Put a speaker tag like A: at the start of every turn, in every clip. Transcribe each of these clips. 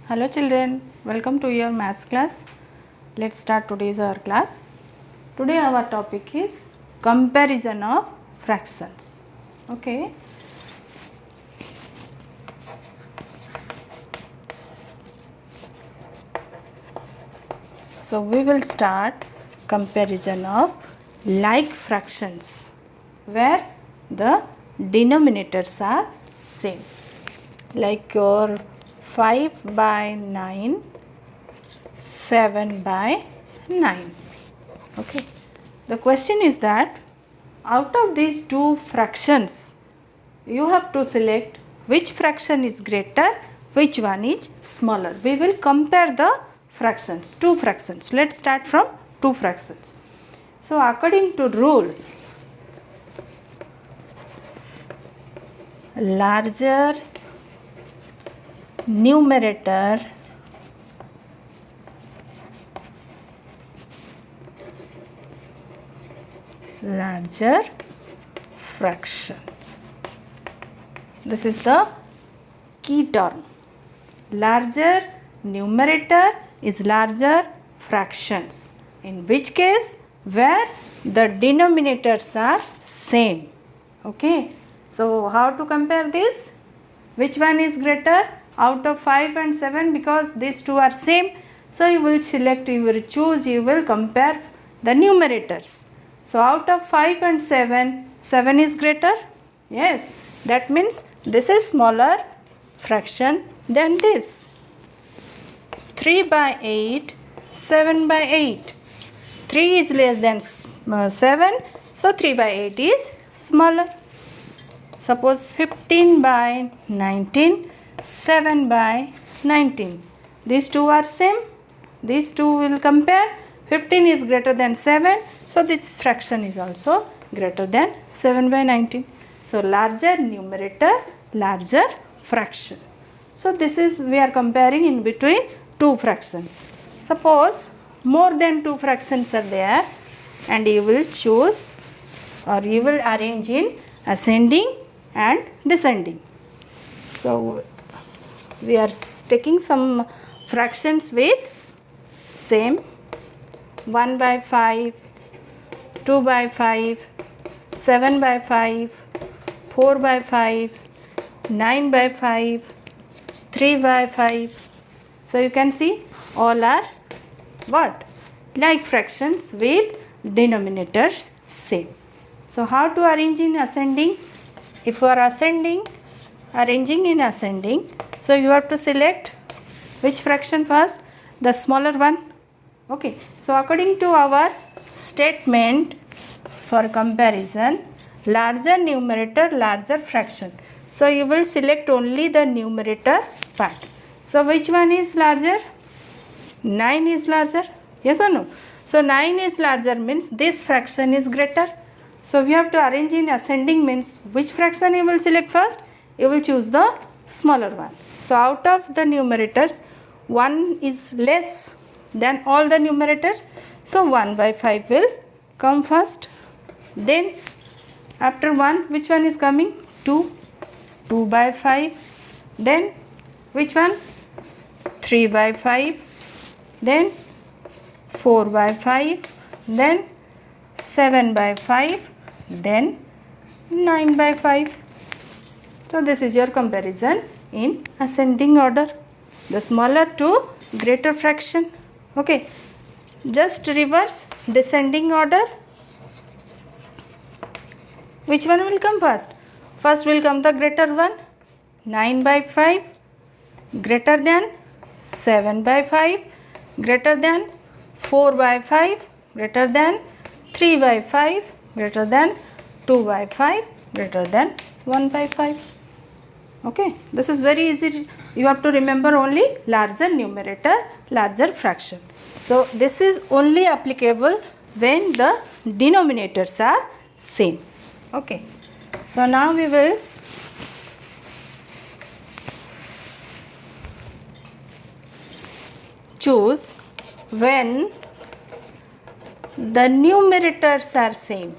A: Hello children, welcome to your maths class. Let's start today's our class. Today our topic is comparison of fractions. Okay. So we will start comparison of like fractions where the denominators are same. Like your 5 by 9, 7 by 9. Okay. The question is that out of these two fractions, you have to select which fraction is greater, which one is smaller. We will compare the fractions, two fractions. Let's start from two fractions. So according to rule, larger numerator larger fraction. This is the key term. Larger numerator is larger fractions. In which case, where the denominators are same. Okay. So how to compare this? Which one is greater out of 5 and 7? Because these two are same. So you will select, you will choose, you will compare the numerators. So out of 5 and 7, 7 is greater? Yes. That means this is smaller fraction than this. 3 by 8, 7 by 8. 3 is less than 7. So 3 by 8 is smaller. Suppose 15 by 19, 7 by 19. These two are same. These two will compare. 15 is greater than 7. So this fraction is also greater than 7 by 19. So larger numerator, larger fraction. So this is, we are comparing in between two fractions. Suppose more than two fractions are there and you will choose or you will arrange in ascending and descending. So we are taking some fractions with same 1 by 5, 2 by 5, 7 by 5, 4 by 5, 9 by 5, 3 by 5. So you can see all are what? Like fractions with denominators same. So how to arrange in ascending? If you are arranging in ascending, so you have to select which fraction first? The smaller one. Okay. So according to our statement for comparison, larger numerator, larger fraction. So you will select only the numerator part. So which one is larger? 9 is larger. Yes or no? So 9 is larger means this fraction is greater. So we have to arrange in ascending means which fraction you will select first? You will choose the smaller one. So out of the numerators, 1 is less than all the numerators. So 1 by 5 will come first. Then after 1, which one is coming? 2. 2 by 5. Then which one? 3 by 5. Then 4 by 5. Then 7 by 5. Then 9 by 5. So this is your comparison in ascending order. The smaller to greater fraction. Okay. Just reverse descending order. Which one will come first? First will come the greater one. 9 by 5 greater than 7 by 5 greater than 4 by 5 greater than 3 by 5 greater than 2 by 5 greater than 1 by 5. Okay. This is very easy. You have to remember only larger numerator, larger fraction. So this is only applicable when the denominators are same. Okay. So now we will choose when the numerators are same.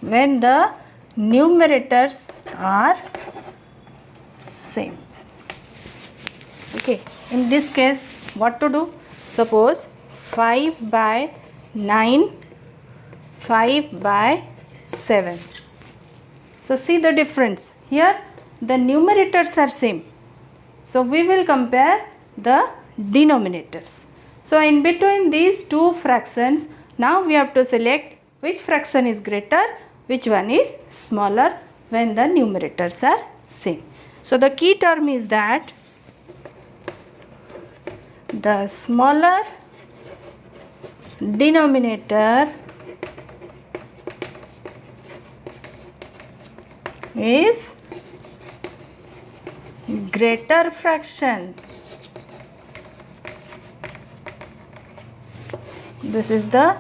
A: When the numerators are same. Okay, in this case what to do? Suppose 5 by 9, 5 by 7. So see the difference. Here the numerators are same. So we will compare the denominators. So in between these two fractions, now we have to select which fraction is greater, which one is smaller when the numerators are same. So the key term is that the smaller denominator is greater fraction. This is the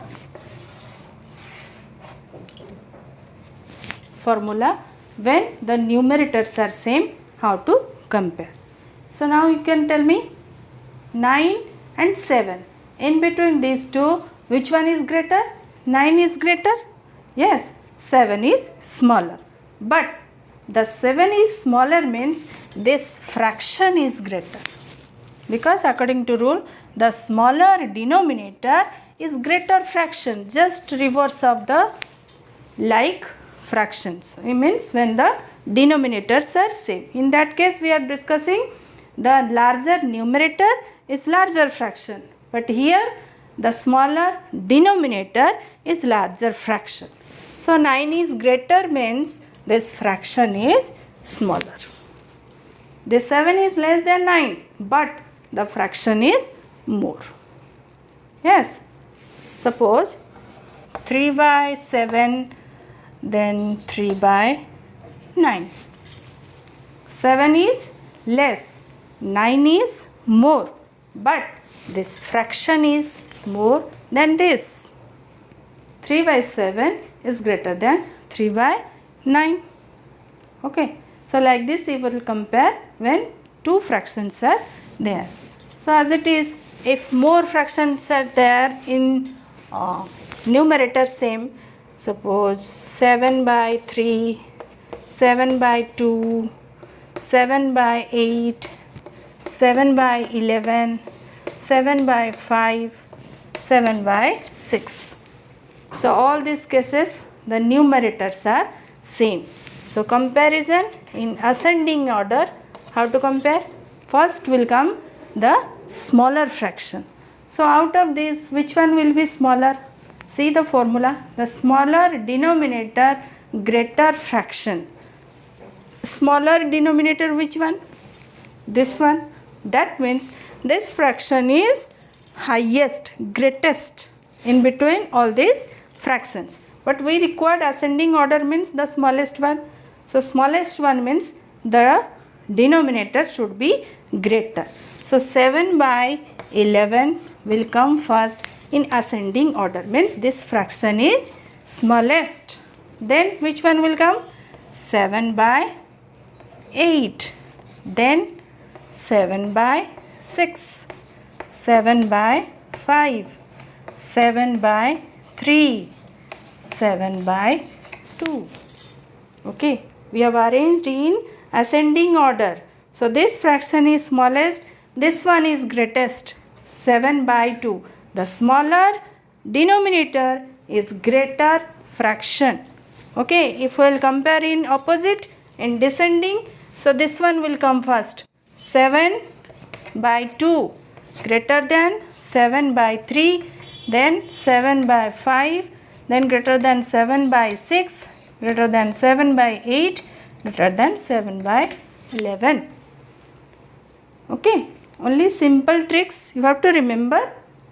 A: formula when the numerators are same, how to compare. So now you can tell me 9 and 7. In between these two, which one is greater? 9 is greater? Yes, 7 is smaller. But the 7 is smaller means this fraction is greater. Because according to rule, the smaller denominator is greater fraction, just reverse of the like fractions. It means when the denominators are same. In that case, we are discussing the larger numerator is larger fraction. But here the smaller denominator is larger fraction. So 9 is greater means this fraction is smaller. This 7 is less than 9, but the fraction is more. Yes. Suppose 3 by 7, then 3 by 9. 7 is less, 9 is more, but this fraction is more than this. 3 by 7 is greater than 3 by 9. Okay. So like this we will compare when two fractions are there. So as it is, if more fractions are there in numerator same, suppose 7 by 3, 7 by 2, 7 by 8, 7 by 11, 7 by 5, 7 by 6. So all these cases the numerators are same. So comparison in ascending order, how to compare? First will come the smaller fraction. So out of these, which one will be smaller? See the formula, the smaller denominator, greater fraction. Smaller denominator, which one? This one. That means this fraction is highest, greatest in between all these fractions. But we required ascending order means the smallest one. So smallest one means the denominator should be greater. So 7 by 11 will come first in ascending order, means this fraction is smallest. Then which one will come? 7 by 8. Then 7 by 6. 7 by 5. 7 by 3. 7 by 2. Okay. We have arranged in ascending order. So this fraction is smallest, this one is greatest, 7 by 2. The smaller denominator is greater fraction. Okay, if we will compare in opposite, in descending, so this one will come first. 7 by 2 greater than 7 by 3, then 7 by 5, then greater than 7 by 6, greater than 7 by 8, greater than 7 by 11. Okay, only simple tricks you have to remember.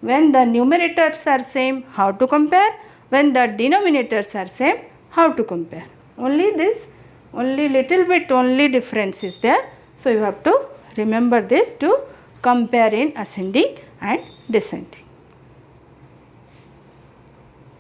A: When the numerators are same, how to compare? When the denominators are same, how to compare? Only this, only little bit only difference is there. So you have to remember this to compare in ascending and descending.